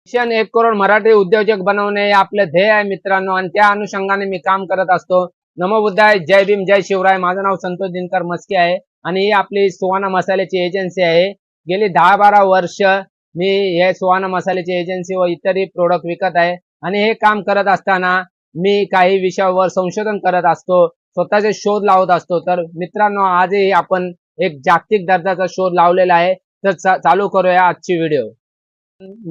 Mission 1 crore Marathi उद्योजक बनवणे हे आपलं ध्येय आहे मित्रांनो, आणि त्या अनुषंगाने मी काम करत असतो। नमो बुद्धाय, जय भीम, जय शिवराय। माझं नाव संतोष दिनकर मस्के आहे आणि ही आपली सुहाना मसाल्याची एजन्सी आहे। गेली 10-12 वर्ष मी हे सुहाना मसाल्याची एजन्सी व इतरही प्रोडक्ट विकत आहे आणि हे काम करत असताना मी काही विषयावर संशोधन करत असतो, स्वतःचे शोध लावत असतो। तर मित्रांनो, आजही आपण एक जागतिक दर्जाचा शोध लावलेला आहे। तर चालू करूया आजची व्हिडिओ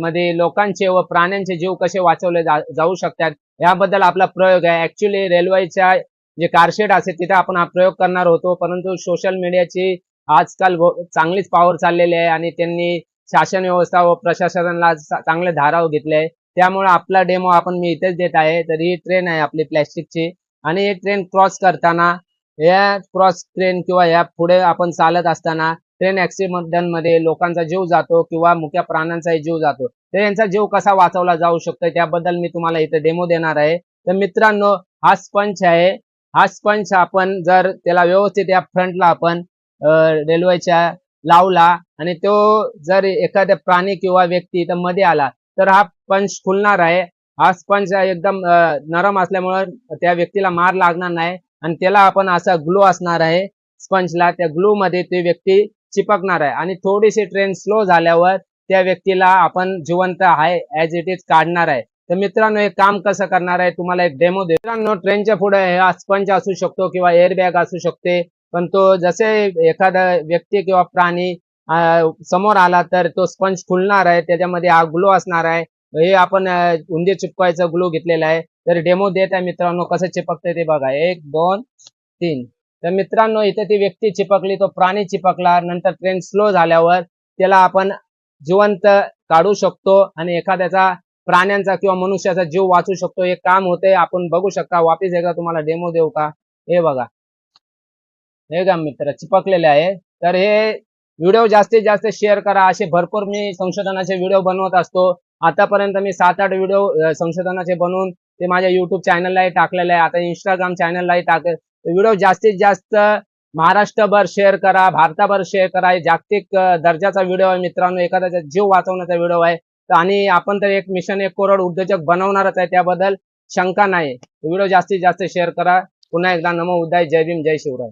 मध्ये लोकांचे व प्राण्यांचे जीव कसे वाचवले जाऊ शकतात याबद्दल आपला प्रयोग आहे। ऍक्च्युली रेल्वेच्या जे कारशेड असते तिथे आपण हा प्रयोग करणार होतो, परंतु सोशल मीडियाची आजकाल चांगलीच पॉवर चाललेली आहे आणि त्यांनी शासन व्यवस्था व प्रशासनाला चांगले धाराव घेतले, त्यामुळे आपला डेमो मी इथेच देत आहे। तर ही ट्रेन आहे आपली प्लॅस्टिकची आणि ही ट्रेन क्रॉस करताना या क्रॉस ट्रेन किंवा या पुढे आपण चालत असताना ट्रेन ऍक्सिडेंट मध्ये लोकांचा जीव जातो किंवा मुख्य प्राण्यांचाही जीव जातो। तर यांचा जीव कसा वाचवला जाऊ शकतो त्याबद्दल मी तुम्हाला इथे डेमो देणार आहे। तर मित्रांनो, हा स्पंज आहे। हा स्पंज आपण जर त्याला व्यवस्थित या फ्रंटला आपण रेल्वेच्या लावला आणि तो जर एखाद्या प्राणी किंवा व्यक्ती इथं मध्ये आला तर हा स्पंज खुलणार आहे। हा स्पंज एकदम नरम असल्यामुळे त्या व्यक्तीला मार लागणार नाही आणि त्याला आपण असा ग्लू असणार आहे स्पंजला, त्या ग्लू मध्ये ती व्यक्ती चिपकणार आहे आणि थोडीशी ट्रेन स्लो झाल्यावर त्या व्यक्तीला आपण जिवंत आहे ऍज इट इज काढणार आहे। तर मित्रांनो, हे काम कसं करणार आहे तुम्हाला एक डेमो दे। मित्रांनो, ट्रेनच्या पुढे हा स्पंज असू शकतो किंवा एअर बॅग असू शकते, पण तो जसे एखादा व्यक्ती किंवा प्राणी समोर आला तर तो स्पंज खुलणार आहे, त्याच्यामध्ये हा ग्लू असणार आहे। हे आपण उंदीर चिपकायचा ग्लू घेतलेला आहे। तर डेमो देत आहे मित्रांनो, कसं चिपकते ते बघा। 1 2 3। तर मित्रांनो, इथे ती व्यक्ती चिपकली, तो प्राणी चिपकला, नंतर ट्रेन स्लो झाल्यावर त्याला आपण जिवंत काढू शकतो आणि एखाद्याचा प्राण्यांचा किंवा मनुष्याचा जीव वाचू शकतो। हे काम होते, आपण बघू शकता। वापस एकदा तुम्हाला डेमो देऊ का? हे बघा, हे का मित्र चिपकलेले आहे। तर हे व्हिडिओ जास्तीत जास्त शेअर करा। असे भरपूर मी संशोधनाचे व्हिडिओ बनवत असतो। आतापर्यंत मी 7-8 व्हिडिओ संशोधनाचे बनवून ते माझ्या युट्यूब चॅनललाही टाकलेले आहे, आता इंस्टाग्राम चॅनललाही टाकेल। व्हिडिओ जास्तीत जास्त महाराष्ट्रभर शेअर करा, भारताभर शेअर करा। जागतिक दर्जाचा व्हिडिओ आहे मित्रांनो, एखाद्याचा जीव वाचवण्याचा व्हिडिओ आहे आणि आपण तर एक मिशन 1 करोड उद्योजक बनवणारच आहे, त्याबद्दल शंका नाही। व्हिडिओ जास्तीत जास्त शेअर करा। पुन्हा एकदा नमो बुद्धाय, जय भीम, जय शिवराय।